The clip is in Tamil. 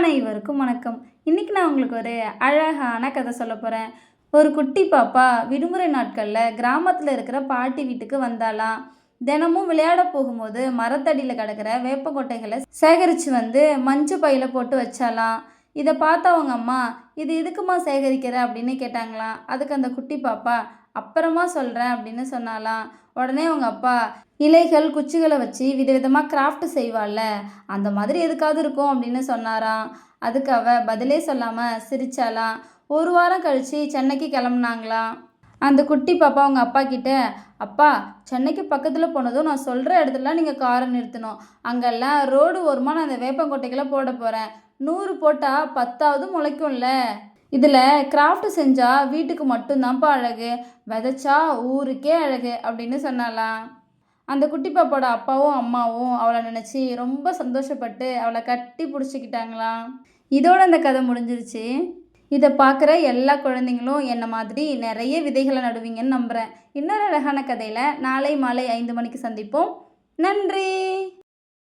அனைவருக்கும் வணக்கம். இன்றைக்கி நான் உங்களுக்கு ஒரு அழகான கதை சொல்ல போகிறேன். ஒரு குட்டி பாப்பா விடுமுறை நாட்களில் கிராமத்தில் இருக்கிற பாட்டி வீட்டுக்கு வந்தாலாம். தினமும் விளையாட போகும்போது மரத்தடியில் கிடக்கிற வேப்பங்கொட்டைகளை சேகரித்து வந்து மஞ்சள் பையில் போட்டு வச்சாலாம். இதை பார்த்த அவங்க அம்மா, இது எதுக்குமா சேகரிக்கிற அப்படின்னு கேட்டாங்களாம். அதுக்கு அந்த குட்டி பாப்பா, அப்புறமா சொல்கிறேன் அப்படின்னு சொன்னாலாம். உடனே அவங்க அப்பா, இலைகள் குச்சிகளை வச்சு விதவிதமாக கிராஃப்ட் செய்வாள்ல, அந்த மாதிரி எதுக்காவது இருக்கும் அப்படின்னு சொன்னாராம். அதுக்கு அவ பதிலே சொல்லாமல் சிரிச்சாலாம். ஒரு வாரம் கழித்து சென்னைக்கு கிளம்புனாங்களாம். அந்த குட்டி பாப்பா அவங்க அப்பா கிட்ட, அப்பா, சென்னைக்கு பக்கத்தில் போனதும் நான் சொல்கிற இடத்துல நீங்கள் காரை நிறுத்தணும். அங்கெல்லாம் ரோடு ஓரமாக நான் அந்த வேப்பங்கொட்டைகளை போட போகிறேன். 100 போட்டால் 10ஆவது முளைக்கும்ல. இதில் கிராஃப்ட் செஞ்சால் வீட்டுக்கு மட்டும்தான்ப்பா அழகு, விதைச்சா ஊருக்கே அழகு அப்படின்னு சொன்னாலாம். அந்த குட்டி பாப்பாவோட அப்பாவும் அம்மாவும் அவளை நினச்சி ரொம்ப சந்தோஷப்பட்டு அவளை கட்டி பிடிச்சிக்கிட்டாங்களாம். இதோட அந்த கதை முடிஞ்சிருச்சு. இதை பார்க்குற எல்லா குழந்தைங்களும் என்னை மாதிரி நிறைய விதைகளை நடுவீங்கன்னு நம்புகிறேன். இன்னொரு அழகான கதையில் நாளை மாலை 5 மணிக்கு சந்திப்போம். நன்றி.